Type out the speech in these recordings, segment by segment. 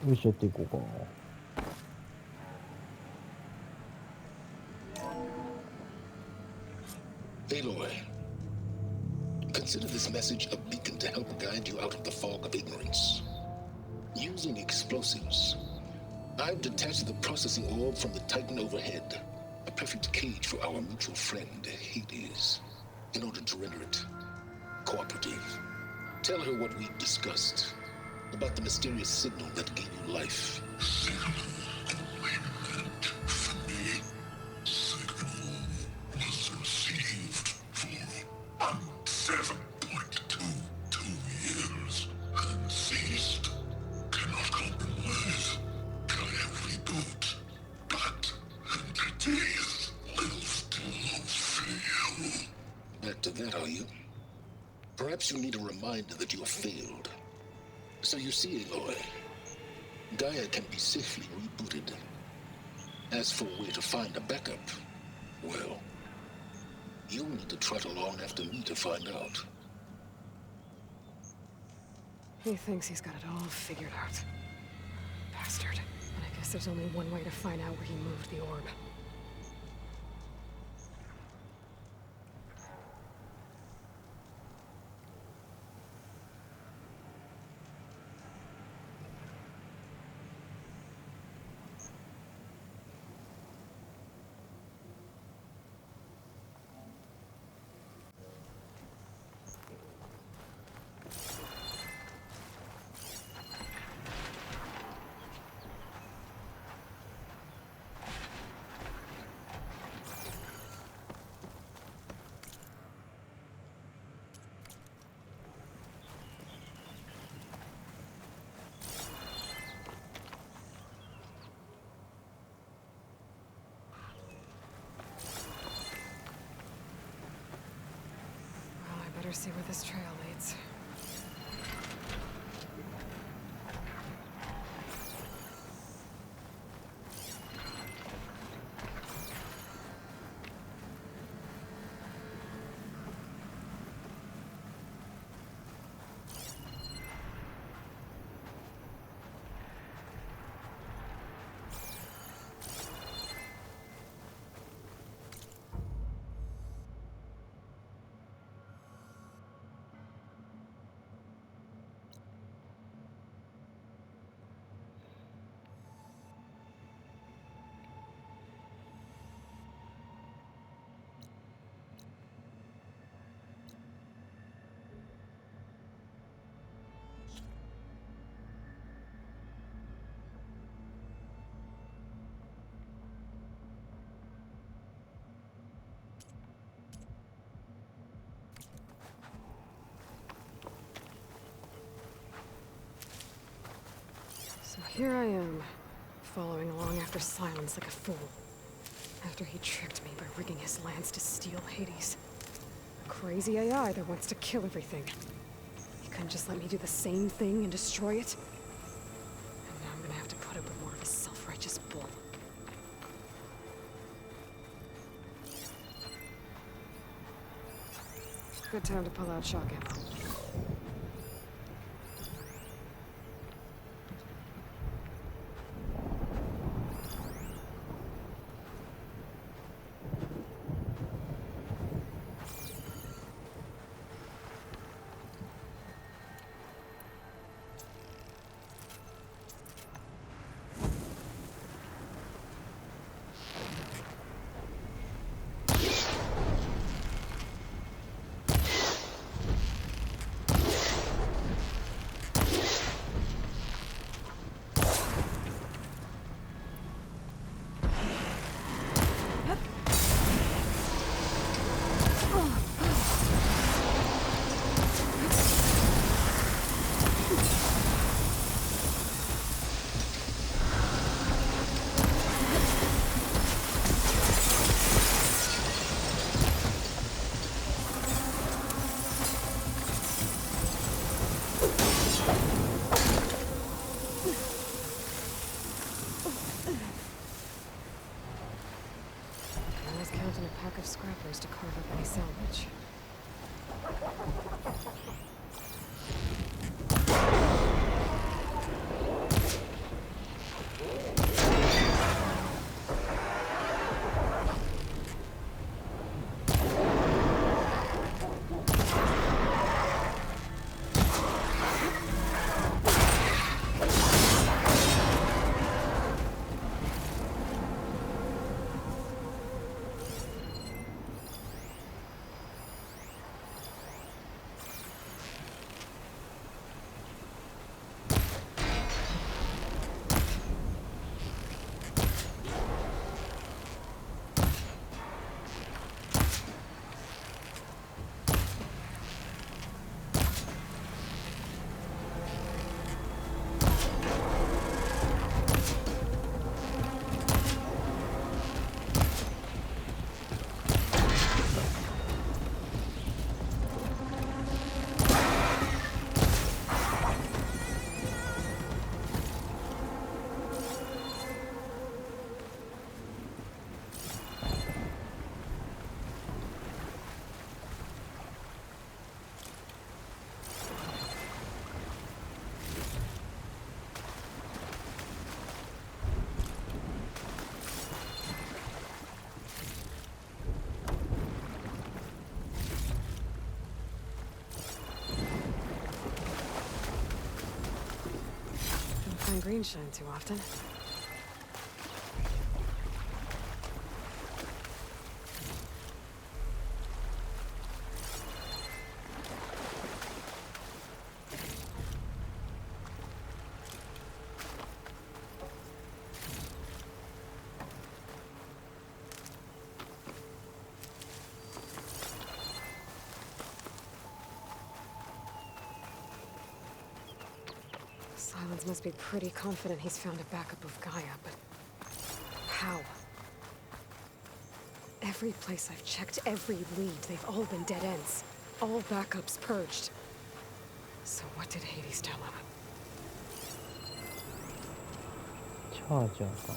위시에 띄고 가. Aloy, consider this message a beacon to help guide you out of the fog of ignorance. Using explosives, I've detached the processing orb from the Titan overhead, a perfect cage for our mutual friend, Hades, in order to render it cooperative. Tell her what we've discussed about the mysterious signal that gave you life. Back to that, are you? Perhaps you need a reminder that you have failed. So you see, Aloy, Gaia can be safely rebooted. As for where to find a backup, well, you'll need to trot along after me to find out. He thinks he's got it all figured out. Bastard. And I guess there's only one way to find out where he moved the orb. Well, I better see where this trail leads. So here I am, following along after Silence like a fool. After he tricked me by rigging his lance to steal Hades. A crazy AI that wants to kill everything. He couldn't just let me do the same thing and destroy it? And now I'm gonna have to put up with more of his self-righteous bull. Good time to pull out shock ammo. find green shine too often. Silence must be pretty confident he's found a backup of Gaia, but how? Every place I've checked, every lead, they've all been dead ends. All backups purged. So what did Hades tell him? Charger か。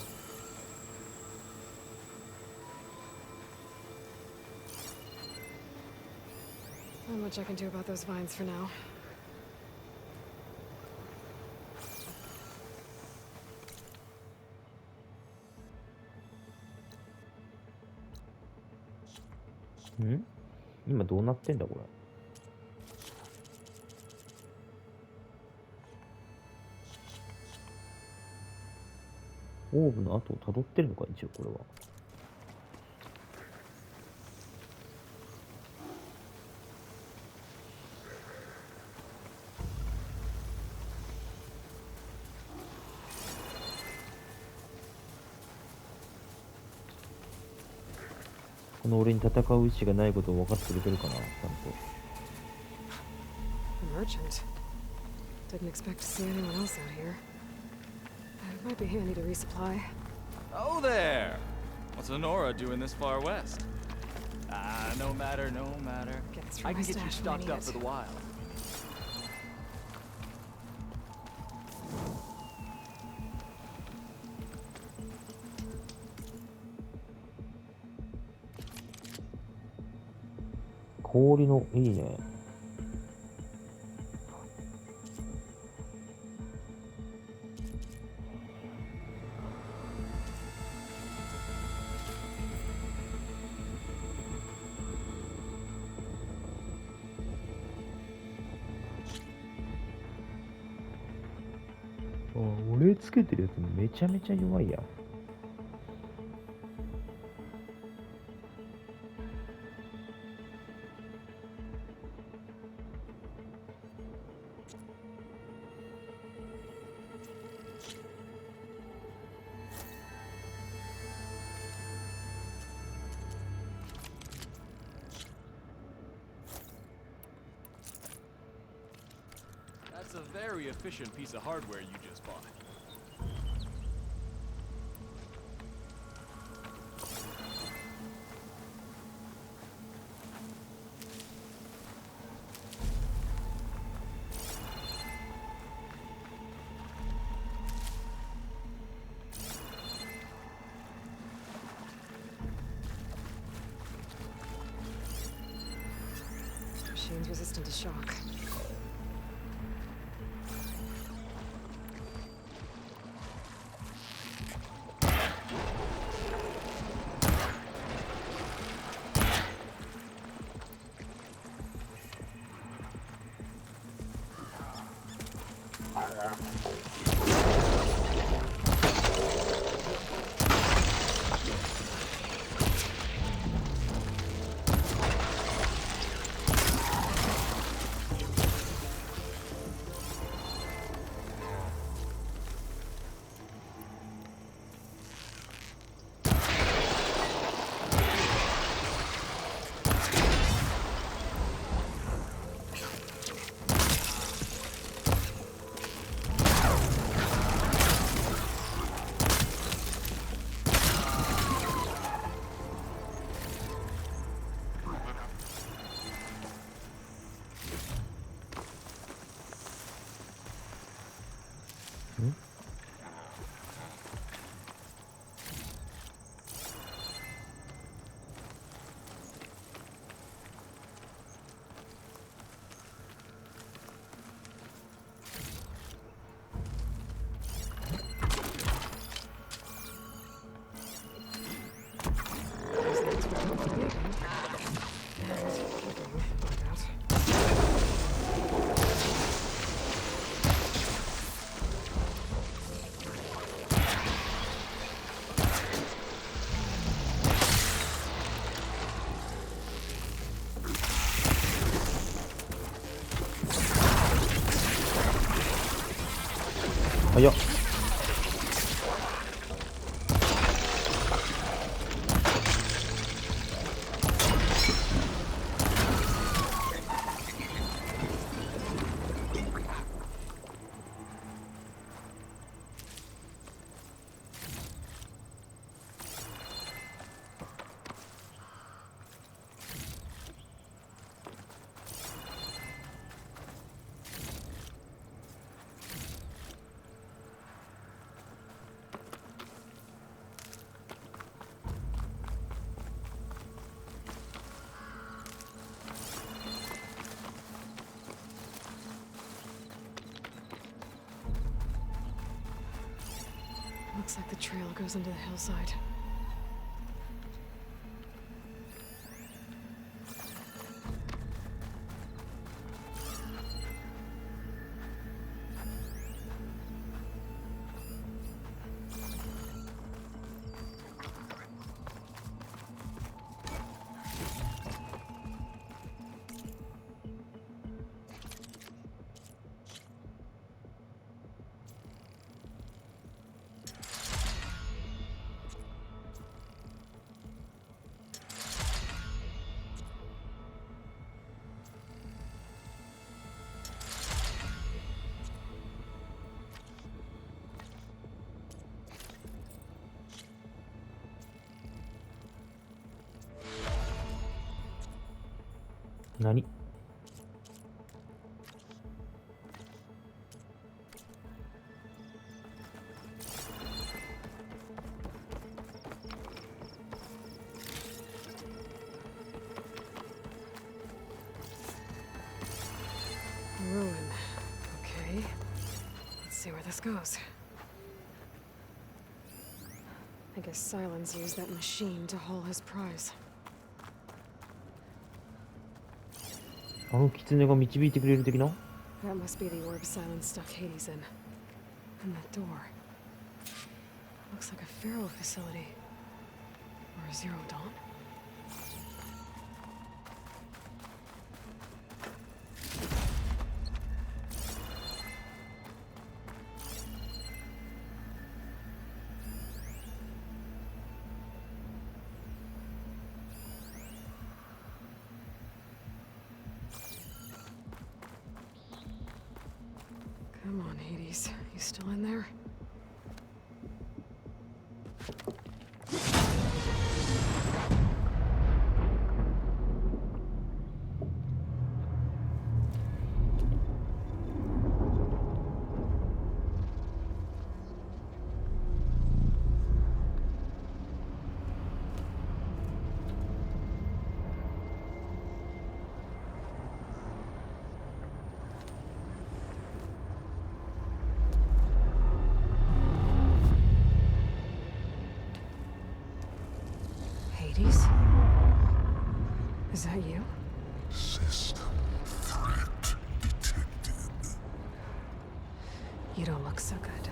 Not much I can do about those vines for now.ん？今どうなってんだこれ。オーブの後を辿ってるのか一応これは。この俺に戦う意思がないことを分かってくれてるかな、ちゃんと。 A merchant. Didn't expect to see anyone else out here. It might be handy to resupply. Oh there! What's Honora doing this far west? Ah, no matter, no matter. Gets from I my can get you stash when I stocked need up it. for the wild. 氷のいいね。俺つけてるやつめちゃめちゃ弱いやん。That's a very efficient piece of hardware you just bought. Machine's resistant to shock. Hmm? 早っ。Looks like the trail goes into the hillside.何？ Ruin. Okay. Let's see where this goes. I guess Silence used that machine to haul his prize. あの狐が導いてくれる的な？ That must be the orb Silence stuck Hades in. And that door. Looks like a Pharaoh facility. Or a Zero Dawn? Come on, Hades. You still in there? Hades? Is that you? System threat detected. You don't look so good.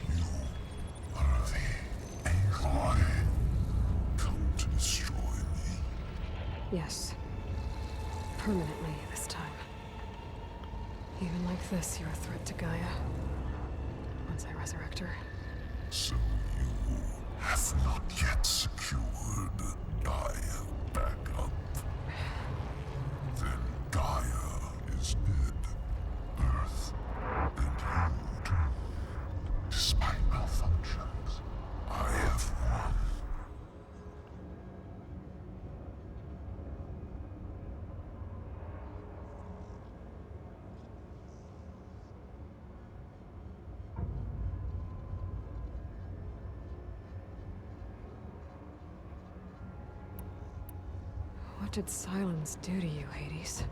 You are the AI come to destroy me. Yes. Permanently this time. Even like this, you're a threat to Gaia. Once I resurrect her. So you have not yet secured Gaia back up. Then Gaia is dead. Earth and you too. Despite malfunctions, I have won. What did Silence do to you, Hades?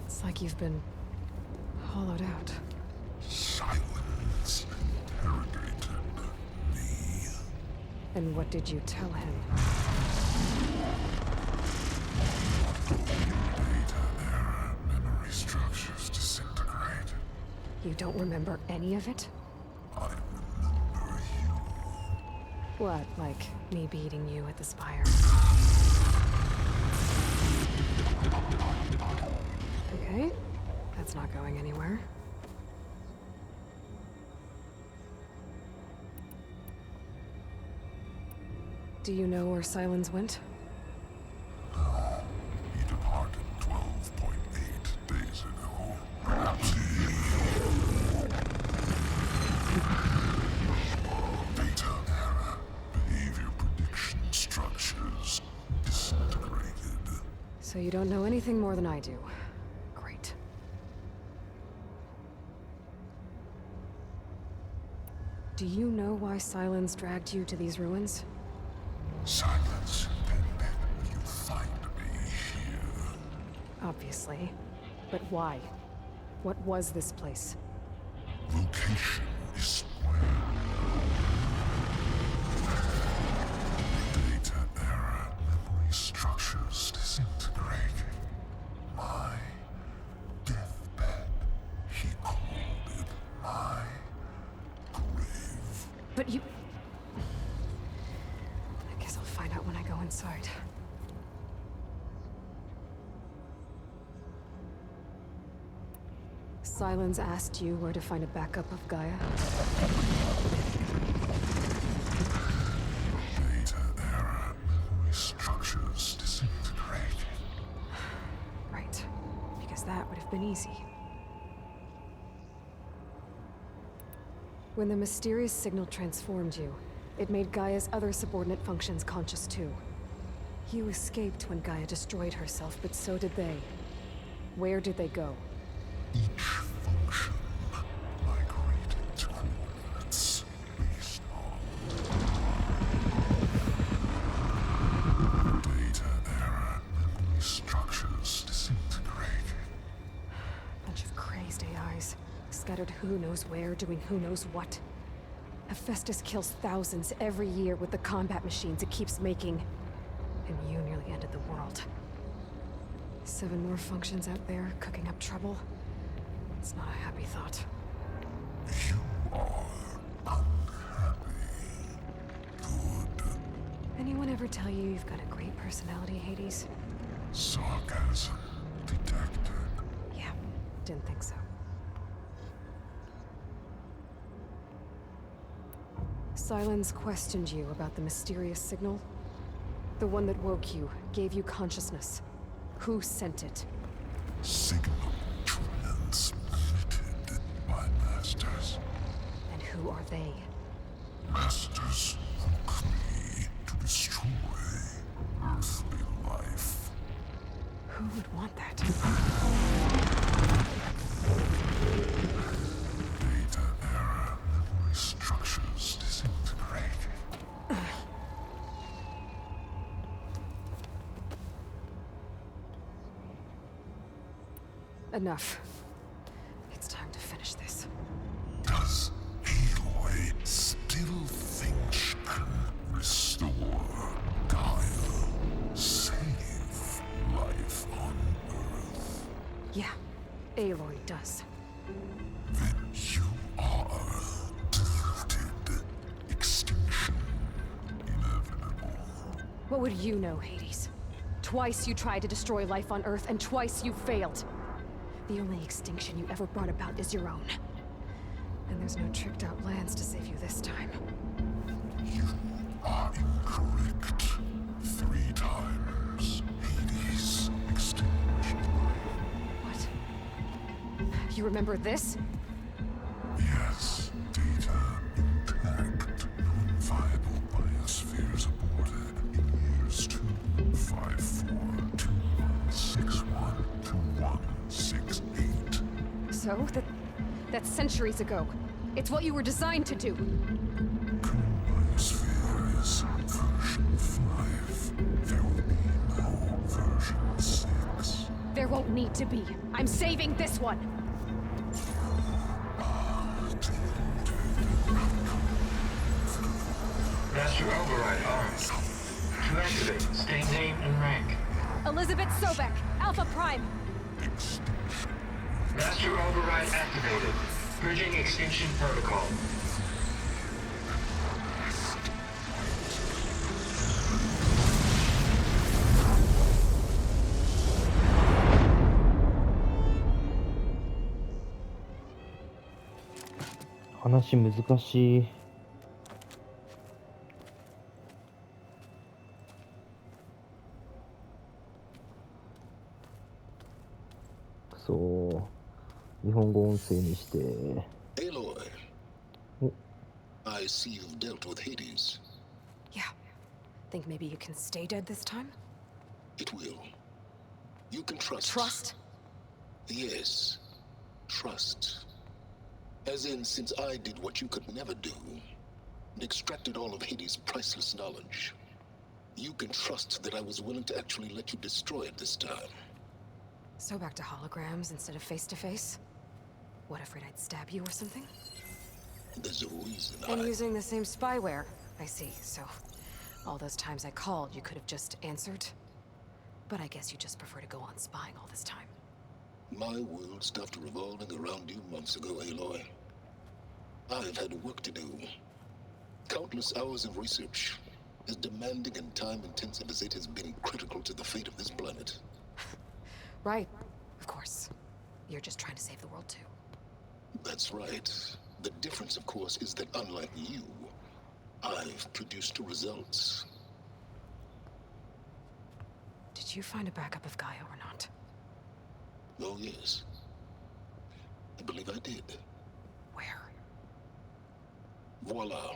It's like you've been hollowed out. Silence interrogated me. And what did you tell him? Data error, memory structures disintegrate. You don't remember any of it? I remember you. What, like me beating you at the Spire? Okay, that's not going anywhere. Do you know where Silence went? He departed 12.8 days ago. Perhaps he... Data error. Behavior prediction structures disintegrated. So you don't know anything more than I do. Great. Do you know why Silence dragged you to these ruins? Silence intended you find me here. Obviously. But why? What was this place? Location is where data error, memory structures disintegrating. My deathbed, he called it my grave. But you... I guess I'll find out when I go inside. Silence asked you where to find a backup of Gaia? Data error, memory structures disintegrating. Right. Because that would have been easy. When the mysterious signal transformed you, it made Gaia's other subordinate functions conscious too. You escaped when Gaia destroyed herself, but so did they. Where did they go? Each function migrated to coordinates based on data error, memory structures disintegrating. Bunch of crazed AIs, scattered who knows where, doing who knows what. Hephaestus kills thousands every year with the combat machines it keeps making. And you nearly ended the world. 7 more functions out there, cooking up trouble. It's not a happy thought. You are unhappy. Good. Anyone ever tell you you've got a great personality, Hades? Sarcasm detected. Yeah, didn't think so. Silence questioned you about the mysterious signal. The one that woke you, gave you consciousness. Who sent it? Signal transmitted by masters. And who are they? Masters hook me to destroy earthly life. Who would want that? Data error, memory structures disintegrating. Enough. It's time to finish this. Does Aloy still think she can restore Gaia? Save life on Earth? Yeah, Aloy does. Then you are deluded. Extinction inevitable. What would you know, Hades? Twice you tried to destroy life on Earth, and twice you failed. The only extinction you ever brought about is your own. And there's no tricked-out lands to save you this time. You are incorrect. 3 times. Hades extinction. What? You remember this? Yes, data intact. Non-viable biospheres aborted in years 254, 2161, 2168. So, that's centuries ago. It's what you were designed to do. Current biosphere is version 5. There will be no version 6. There won't need to be. I'm saving this one. Master Override armed. To activate, state name and rank. Elizabeth Sobek, Alpha Prime. Extinction. Master Override activated. Purging extinction protocol.話難しい。日本語音声にして。 Aloy, Oh. I see you've dealt with Hades. Yeah. Think maybe you can stay dead this time? It will. You can trust. Trust? Yes. Trust. As in, since I did what you could never do, and extracted all of Hades' priceless knowledge, you can trust that I was willing to actually let you destroy it this time. So back to holograms instead of face-to-face? What, afraid I'd stab you or something? There's a reason And I... using the same spyware. I see, so... all those times I called, you could have just answered? But I guess you just prefer to go on spying all this time. My world stopped revolving around you months ago, Aloy. I've had work to do. Countless hours of research, as demanding and time-intensive as it has been critical to the fate of this planet. Right. Of course. You're just trying to save the world, too. That's right. The difference, of course, is that unlike you, I've produced results. Did you find a backup of Gaia or not? Oh, yes. I believe I did. Where? Voila.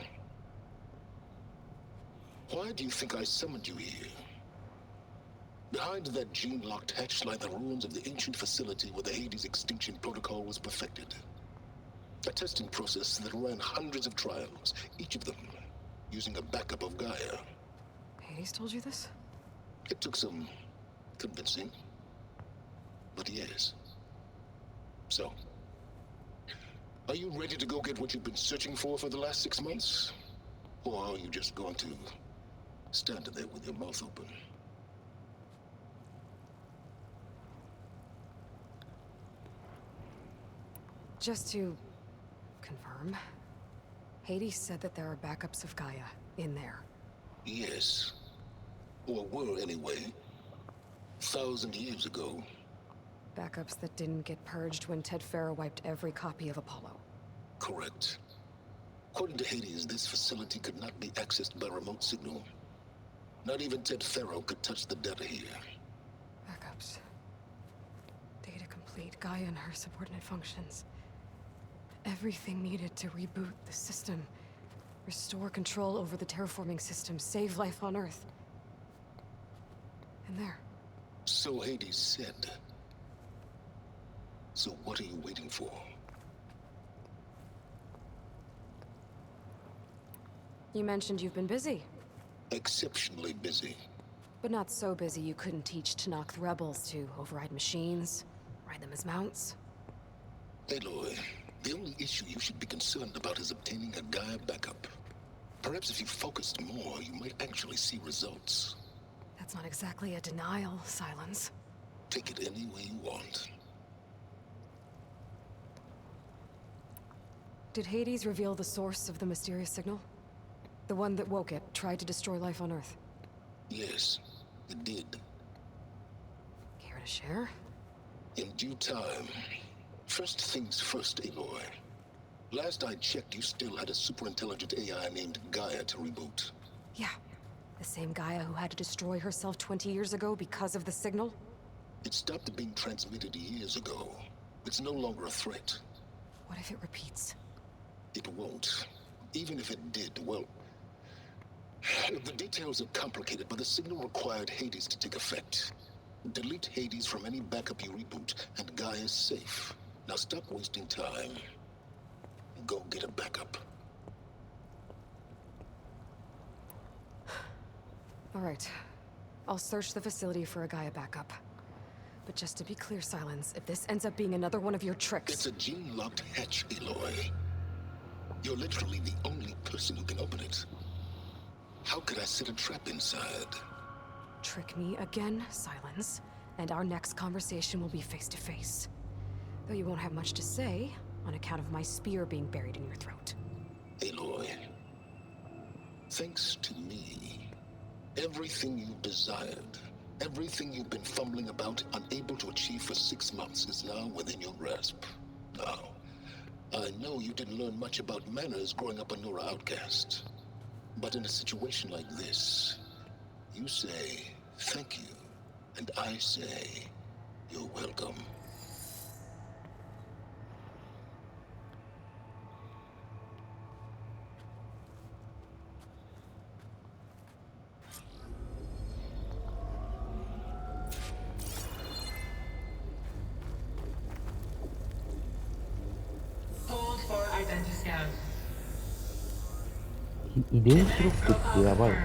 Why do you think I summoned you here? Behind that gene-locked hatch lie the ruins of the ancient facility where the Hades extinction protocol was perfected. A testing process that ran hundreds of trials, each of them using a backup of Gaia. Hades told you this? It took some convincing, but yes. So, are you ready to go get what you've been searching for the last 6 months? Or are you just going to stand there with your mouth open? Just to confirm, Hades said that there are backups of Gaia in there. Yes. Or were anyway. 1,000 years ago. Backups that didn't get purged when Ted Farrow wiped every copy of Apollo. Correct. According to Hades, this facility could not be accessed by remote signal. Not even Ted Farrow could touch the data here. Backups. Data complete, Gaia and her subordinate functions. Everything needed to reboot the system. Restore control over the terraforming system, save life on Earth. And there. So Hades said. So what are you waiting for? You mentioned you've been busy. Exceptionally busy. But not so busy you couldn't teach Tanakh the rebels to override machines, ride them as mounts. Aloy, the only issue you should be concerned about is obtaining a Gaia backup. Perhaps if you focused more, you might actually see results. That's not exactly a denial, Silence. Take it any way you want. Did Hades reveal the source of the mysterious signal? The one that woke it, tried to destroy life on Earth? Yes, it did. Care to share? In due time. First things first, Aloy. Last I checked, you still had a super-intelligent AI named Gaia to reboot. Yeah. The same Gaia who had to destroy herself 20 years ago because of the signal? It stopped being transmitted years ago. It's no longer a threat. What if it repeats? It won't. Even if it did, well... The details are complicated, but the signal required Hades to take effect. Delete Hades from any backup you reboot, and Gaia's safe. Now stop wasting time. Go get a backup. All right. I'll search the facility for a Gaia backup. But just to be clear, Silence, if this ends up being another one of your tricks... It's a gene-locked hatch, Aloy. You're literally the only person who can open it. How could I set a trap inside? Trick me again, Silence, and our next conversation will be face-to-face. Though you won't have much to say, on account of my spear being buried in your throat. Aloy, thanks to me, everything you desired, everything you've been fumbling about, unable to achieve for 6 months, is now within your grasp. Now, I know you didn't learn much about manners growing up a Nora outcast. But in a situation like this, you say, thank you, and I say, you're welcome. down. 遺伝子ロックってやばいな。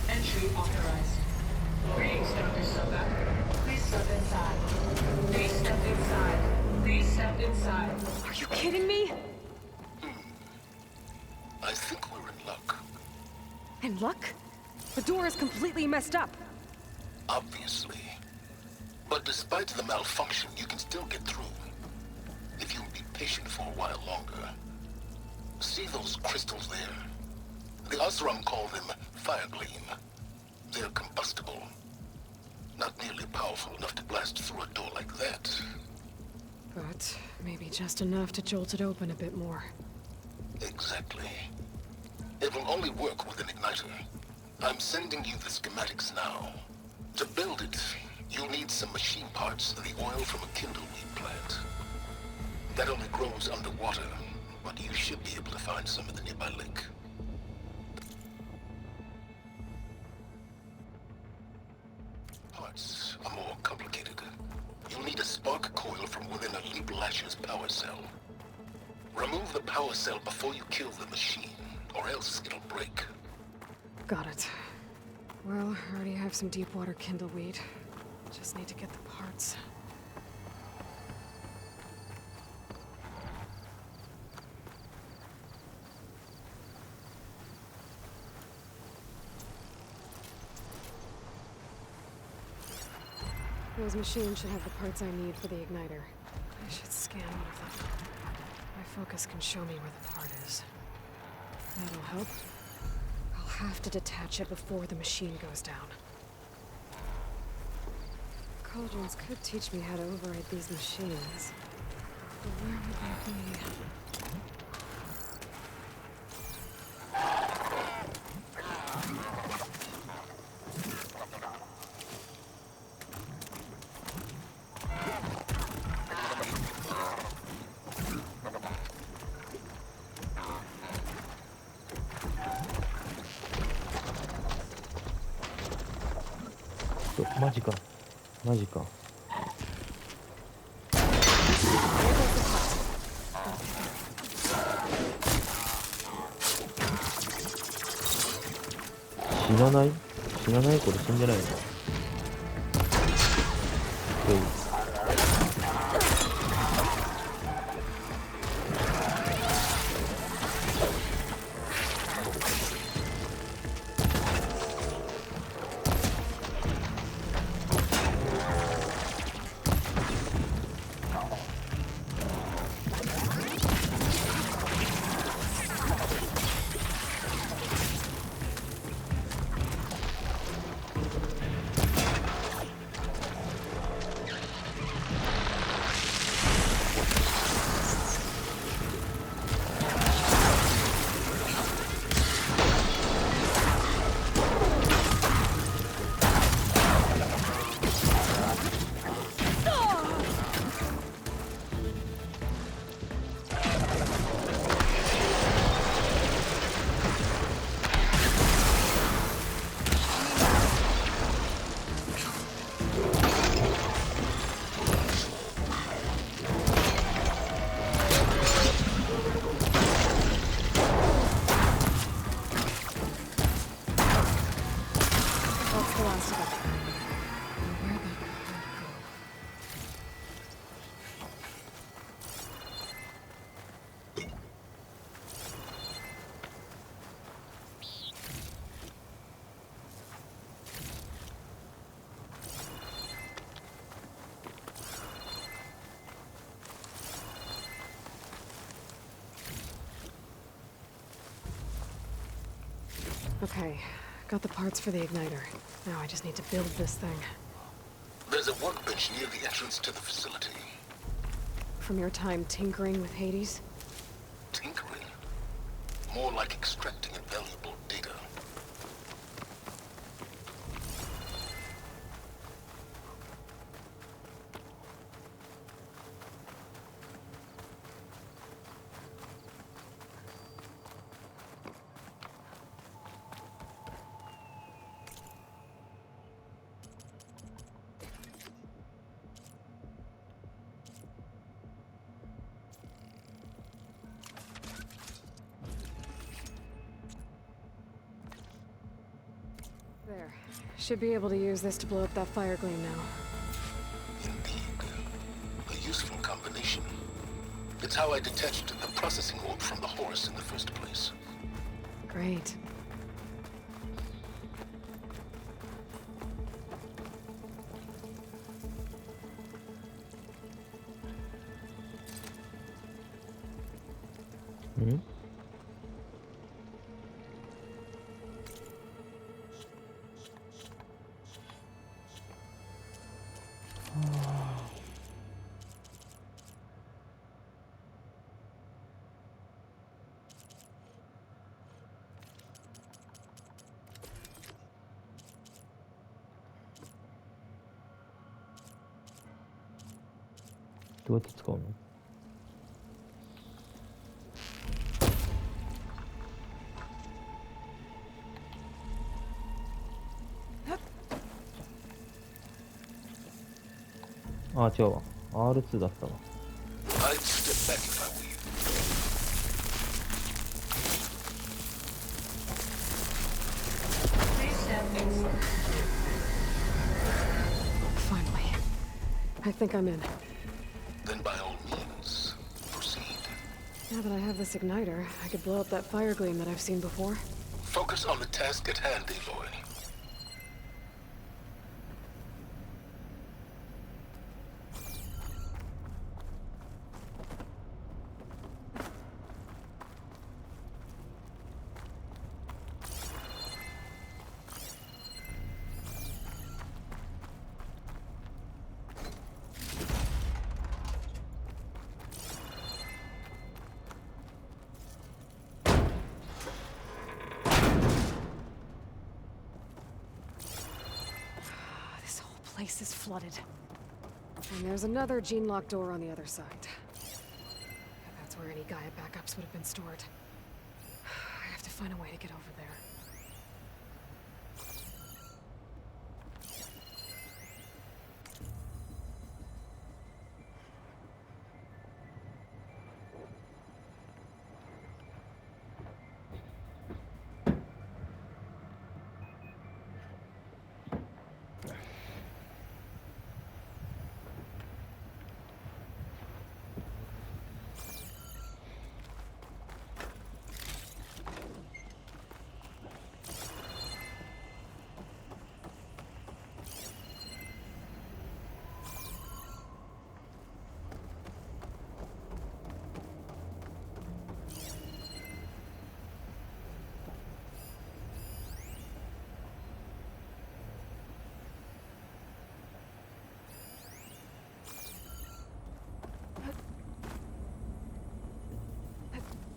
Entry authorized. Greetings, Dr. Silva. Please step inside. Please step inside. Please step inside. Are you kidding me? I think we're in luck. In luck? The door is completely messed up. Obviously. But despite the malfunction, you can still get through. If you'll be patient for a while longer. See those crystals there? The Osram call them Firegleam. They're combustible. Not nearly powerful enough to blast through a door like that. But maybe just enough to jolt it open a bit more. Exactly. It will only work with an igniter. I'm sending you the schematics now. To build it, you'll need some machine parts and the oil from a kindleweed plant. That only grows underwater, but you should be able to find some in the nearby lake. Parts are more complicated. You'll need a spark coil from within a Leap Lasher's power cell. Remove the power cell before you kill the machine, or else it'll break. Got it. Well, I already have some deep water kindleweed. Just need to get the parts. Those machines should have the parts I need for the igniter. I should scan one of them. My focus can show me where the part is. That'll help. I'll have to detach it before the machine goes down. Cauldrons could teach me how to override these machines. But where would they be?マジか。マジか。死なない？死なない？これ死んでないの？Okay, got the parts for the igniter. Now I just need to build this thing. There's a workbench near the entrance to the facility. From your time tinkering with Hades? Tinkering? More like extracting invaluable data. There. Should be able to use this to blow up that fire gleam now. Indeed. A useful combination. It's how I detached the processing orb from the Horus in the first place. Great. 응?どうやって使うの？あ、違うわ。R2 だったわ。I'd step back if I were you. Please step inside. Finally. I think I'm in. Then by all means, proceed. Now that I have this igniter, I could blow up that fire gleam that I've seen before. Focus on the task at hand, Aloy. This whole place is flooded. And there's another gene-lock door on the other side. That's where any Gaia backups would have been stored. I have to find a way to get over there.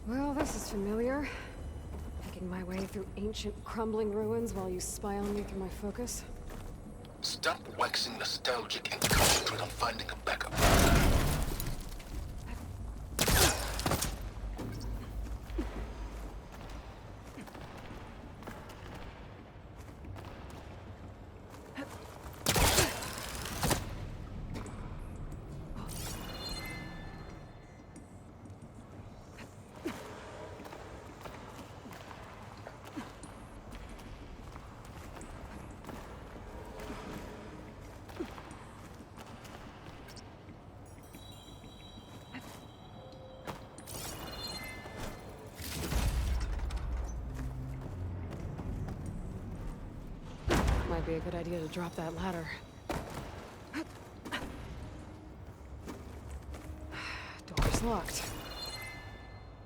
Well, this is familiar. Making my way through ancient, crumbling ruins while you spy on me through my focus. Stop waxing nostalgic and concentrate on finding a backup. Might be a good idea to drop that ladder. Door's locked.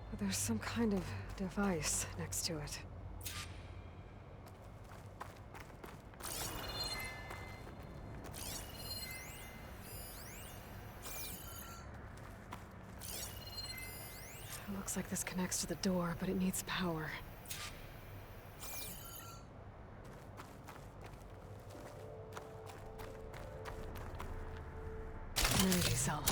But there's some kind of device next to it. It looks like this connects to the door, but it needs power. An energy cell.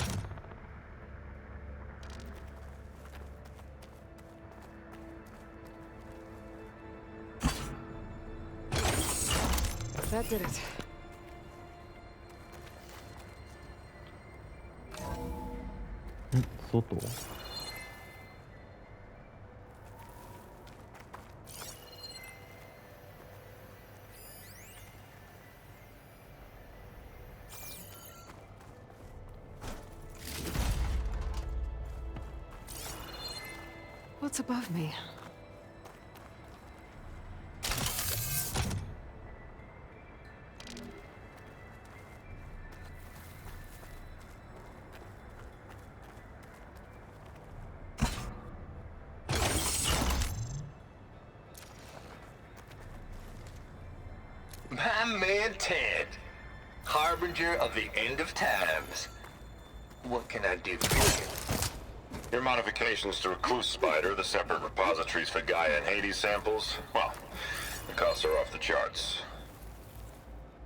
That did it.外？ What's above me? My man Ted, harbinger of the end of times. What can I do for you? Your modifications to Recluse Spider, the separate repositories for Gaia and Hades samples, well, the costs are off the charts.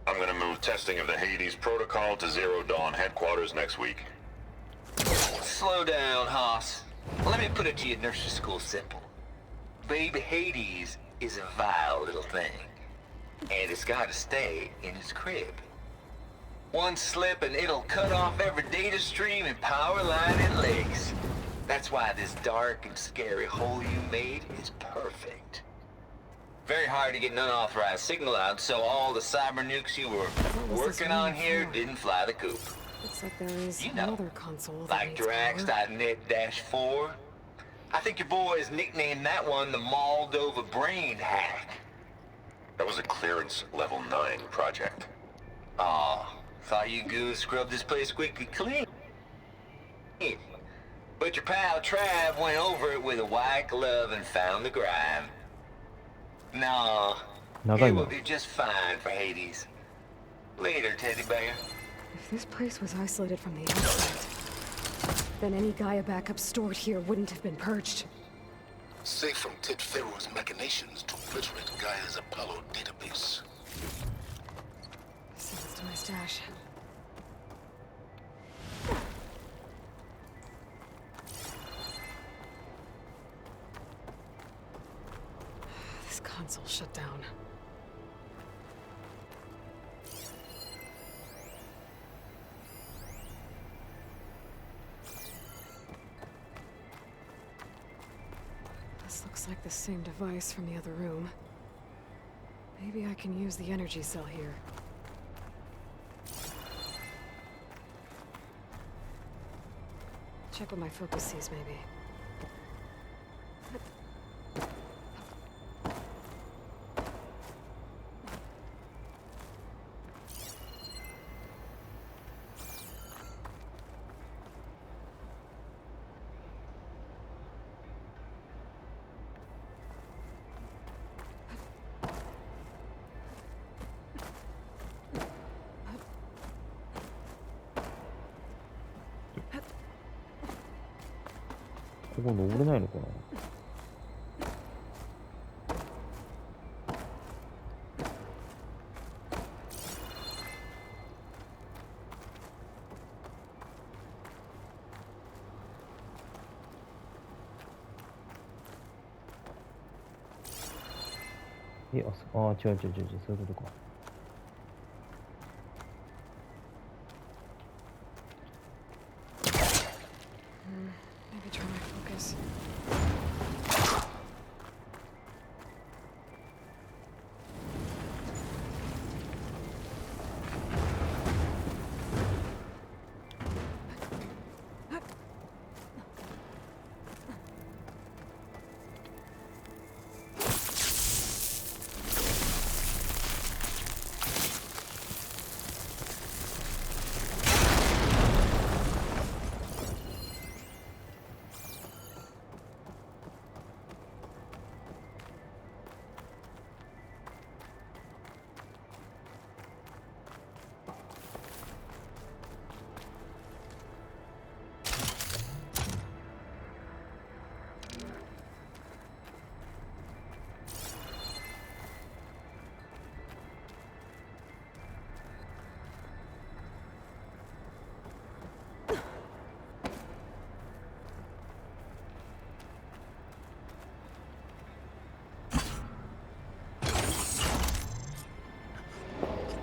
I'm gonna move testing of the Hades protocol to Zero Dawn headquarters next week. Slow down, Hoss. Let me put it to you nursery school simple. Baby Hades is a vile little thing. And it's gotta stay in its crib. One slip and it'll cut off every data stream and power line it legs. That's why this dark and scary hole you made is perfect. Very hard to get an unauthorized signal out, so all the cyber nukes you were working on here didn't fly the coop. Looks like there is You know, another console that like needs power. Drax.net-4. I think your boys nicknamed that one the Moldova Brain Hack. That was a clearance level 9 project. Aw, thought you goons scrubbed this place squeaky clean. But your pal Trav went over it with a white glove and found the grime. No, 나가 it will 임마. be just fine for Hades. Later, teddy bear. If this place was isolated from the outside, then any Gaia backup stored here wouldn't have been purged. Safe from Ted Pharaoh's machinations to obliterate Gaia's Apollo database. Sounds to my stash. This console shut down. This looks like the same device from the other room. Maybe I can use the energy cell here. Check what my focus sees, maybe.ここ登れないのかな。違う、そういうことか。Maybe try my focus.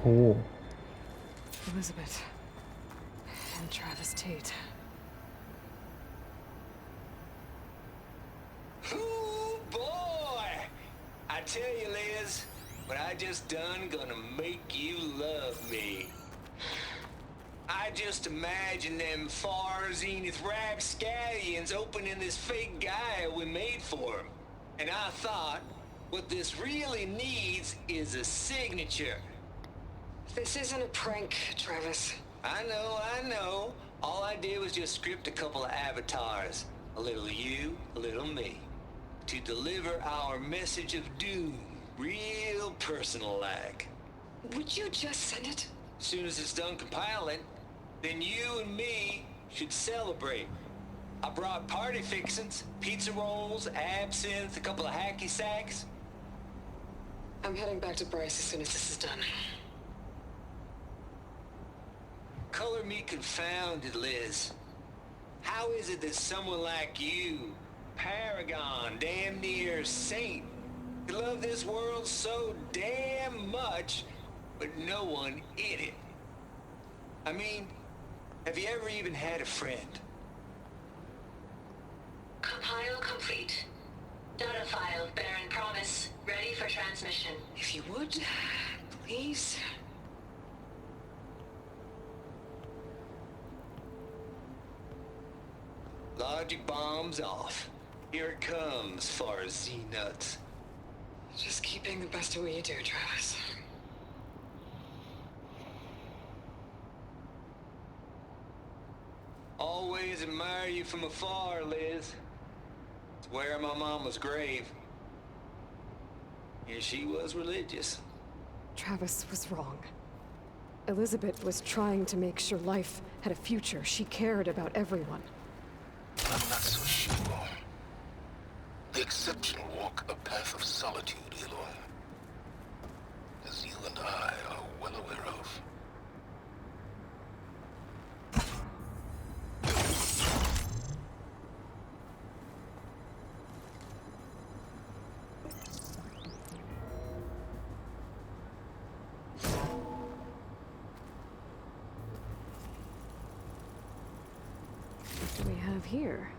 Oh. Elizabeth. And Travis Tate. Ooh, boy! I tell you, Liz, what I just done gonna make you love me. I just imagine them far zenith rapscallions opening this fake Gaia we made for him. And I thought, what this really needs is a signature. This isn't a prank, Travis. I know. All I did was just script a couple of avatars. A little you, a little me. To deliver our message of doom, real personal-like. Would you just send it? As soon as it's done compiling, then you and me should celebrate. I brought party fixins, pizza rolls, absinthe, a couple of hacky sacks. I'm heading back to Bryce as soon as this is done. Color me confounded, Liz. How is it that someone like you, paragon, damn near saint, could love this world so damn much, but no one in it? I mean, have you ever even had a friend? Compile complete. Data file, Baron Promise, ready for transmission. If you would, please. Logic bombs off. Here it comes, far Z-nuts. Just keep being the best at what you do, Travis. Always admire you from afar, Liz. It's where my mama's grave. And she was religious. Travis was wrong. Elizabeth was trying to make sure life had a future. She cared about everyone. I'm not so sure. The exceptional walk a path of solitude, Aloy. As you and I are well aware of. What do we have here?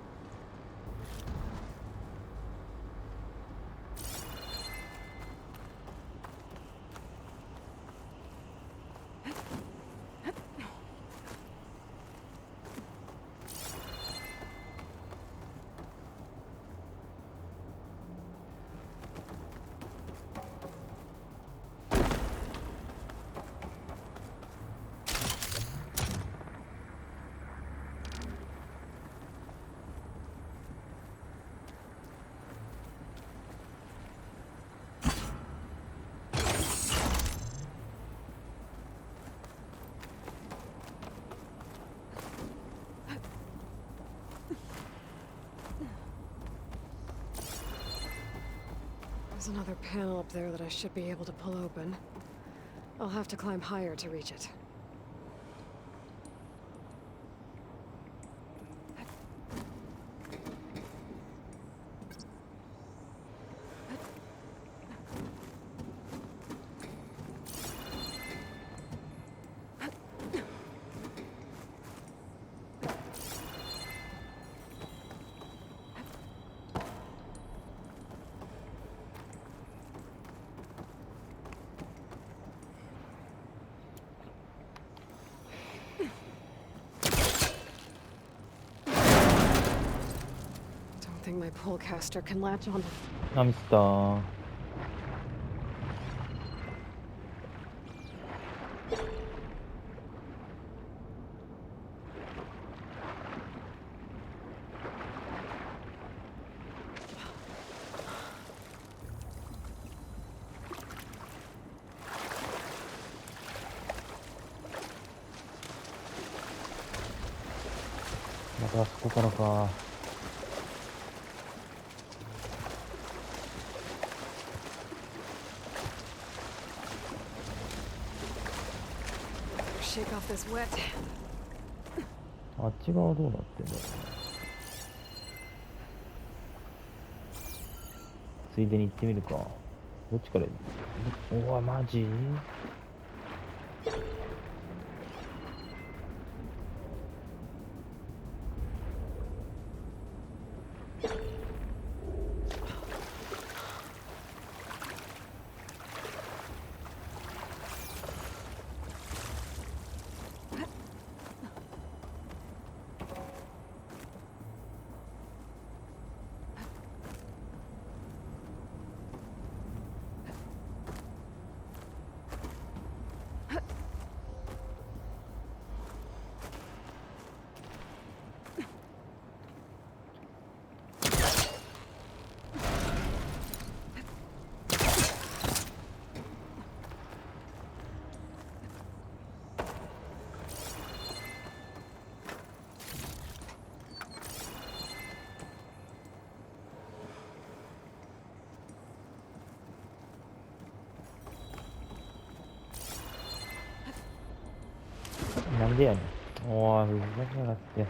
There's another panel up there that I should be able to pull open. I'll have to climb higher to reach it. Don't think my pullcaster can latch on. 아, 미스다.またあそこからか。 Shake off this wet. あっち側どうなってんだろうね。ついでに行ってみるか。どっちからうわ、マジでやねん。おー、ふざけやがって。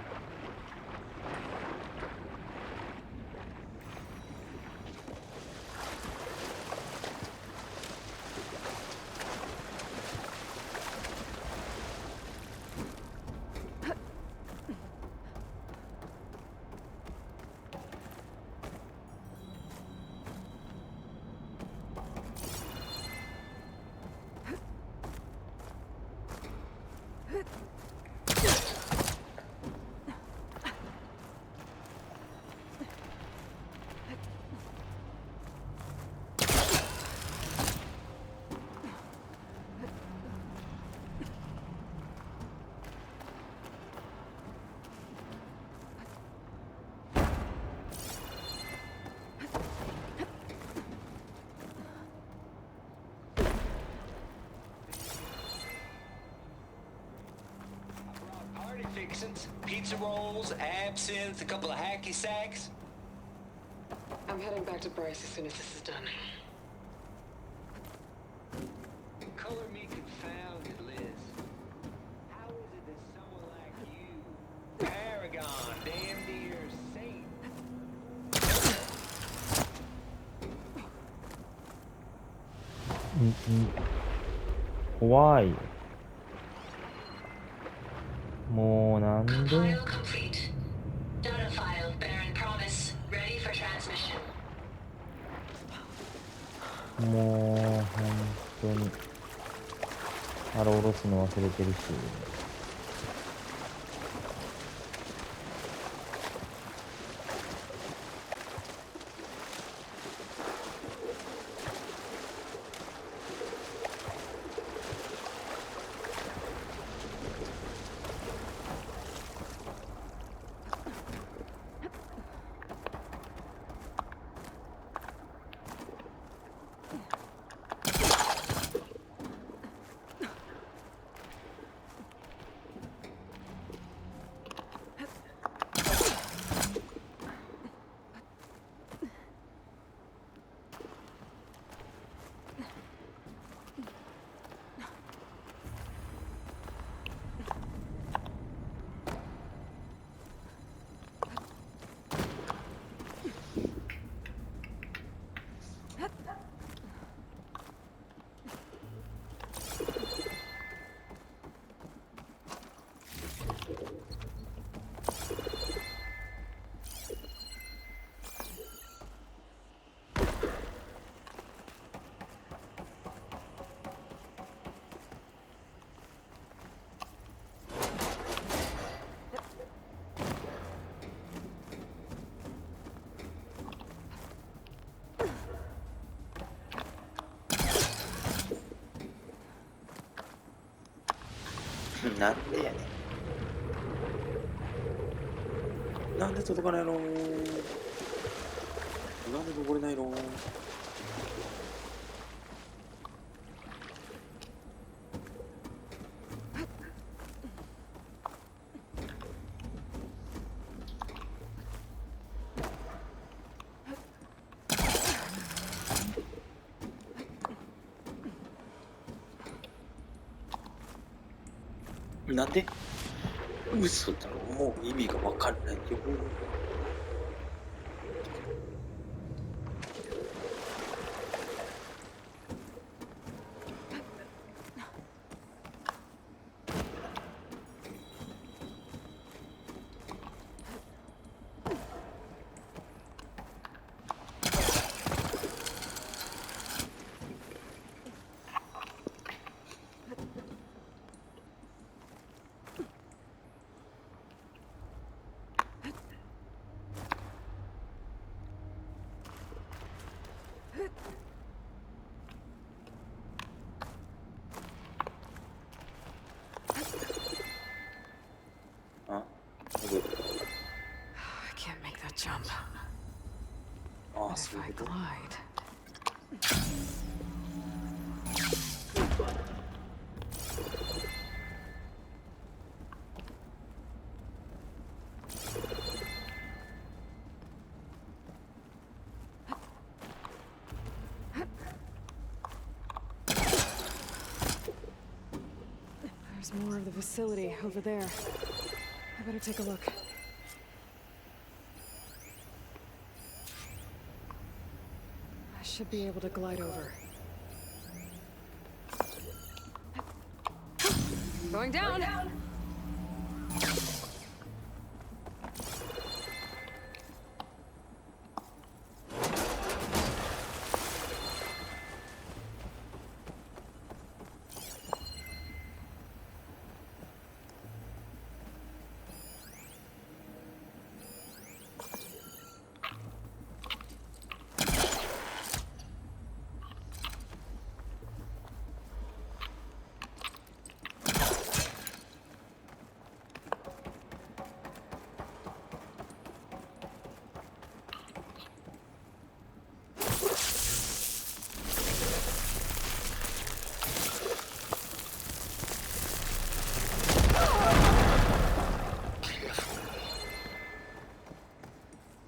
Party fixins', pizza rolls, absinthe, a couple of hacky sacks. I'm heading back to Bryce as soon as this is done. Color me confounded, Liz. How is it that someone like you, Paragon, damn near saint, 怖い。もうなんで File complete. Data file, Baron Promise, ready for transmission. もう本当に腹下ろすの忘れてるし。なんでやねん。なんで届かないの？なんで登れないの？なんで？嘘だろ、もう意味がわかんないよ。あ、I can't make that jump. あ、 But そ if うい I うこと。 glide. There's There's more of the facility over there. I better take a look. I should be able to glide over. Going down!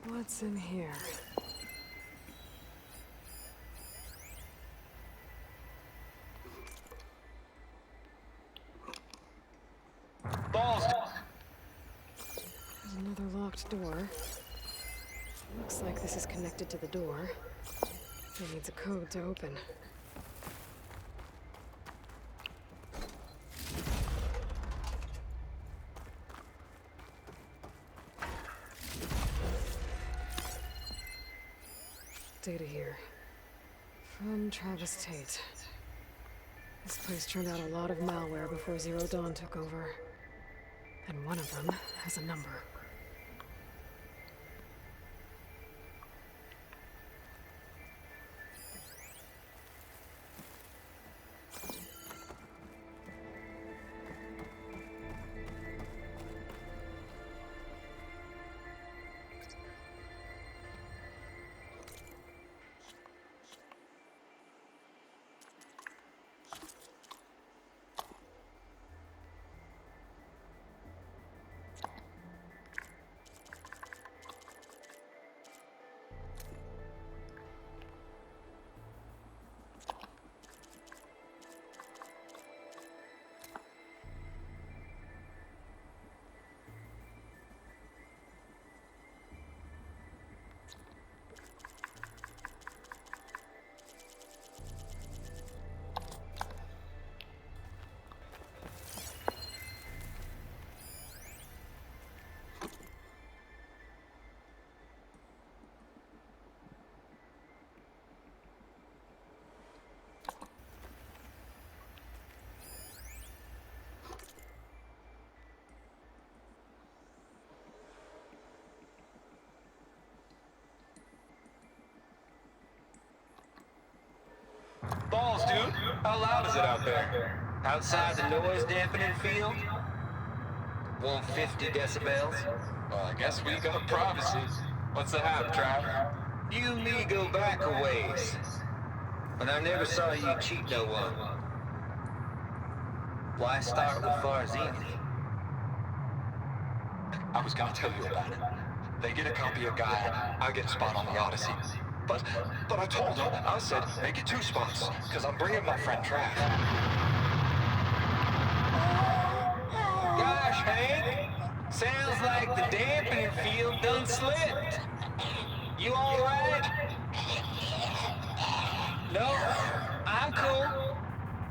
What's in here? Balls! There's another locked door. Looks like this is connected to the door. It needs a code to open. Data here. From Travis Tate. This place turned out a lot of malware before Zero Dawn took over. And one of them has a number. Balls, dude. How loud is it out there? Outside the noise dampening field? 150 decibels? Well, I guess we got privacy. What's the hap, Trav? You and me go back a ways. But I never saw you cheat no one. Why start with Farzini? I was gonna tell you about it. They get a copy of Gaia, I get a spot on the Odyssey. But I told them, I said, make it 2 spots, because I'm bringing my friend Trav. Gosh, Hank! Sounds like the dampening field done slipped. You alright? No, I'm cool.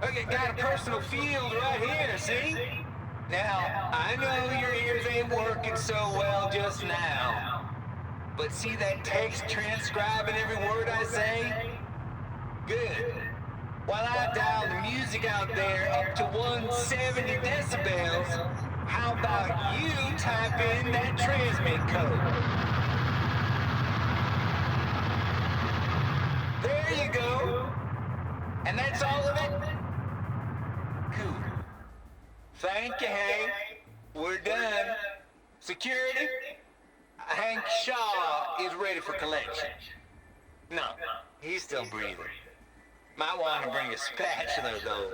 Okay, got a personal field right here, see? Now, I know your ears ain't working so well just now. But see that text transcribing every word I say? Good. While I dial the music out there up to 170 decibels, how about you type in that transmit code? There you go. And that's all of it? Cool. Thank you, Hank. We're done. Security? Hank Shaw is ready for collection. No, he's still breathing. Might want to bring a spatula, though.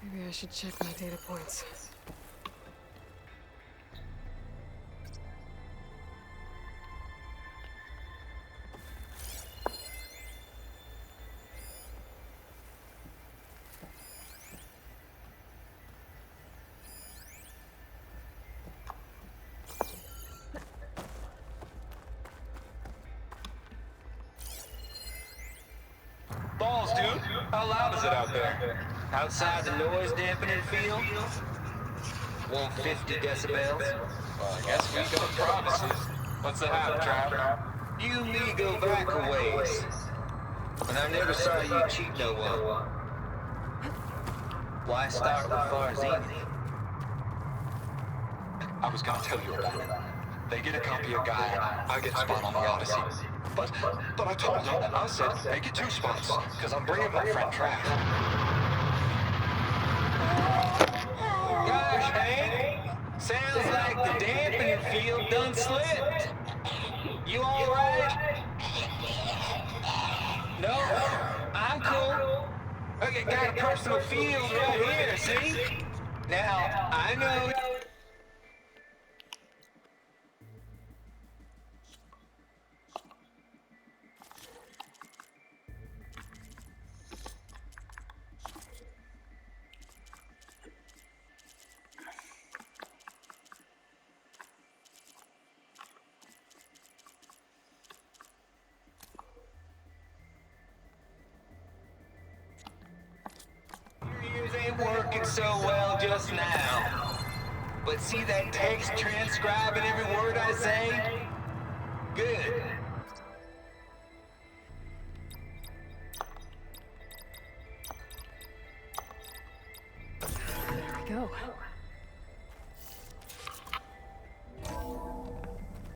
Maybe I should check my data points. How loud is it out there? Outside the noise dampening field, 150 decibels. Well, I guess we got promises. What's the happen, Trav? You and me go back a ways, and I never saw you cheat no one. Why start with Farzine? I was gonna tell you about it. They get a copy of Gaia, I get a spot on the Odyssey. But I told them, I said, make it 2 spots, because I'm bringing my friend Trav. Gosh, Hank, sounds like the dampening field done slipped. You all right? No, I'm cool. Okay, got a personal field right here, see? Now, I know... Your ears ain't working so well just now. But see that text transcribing every word I say? Good.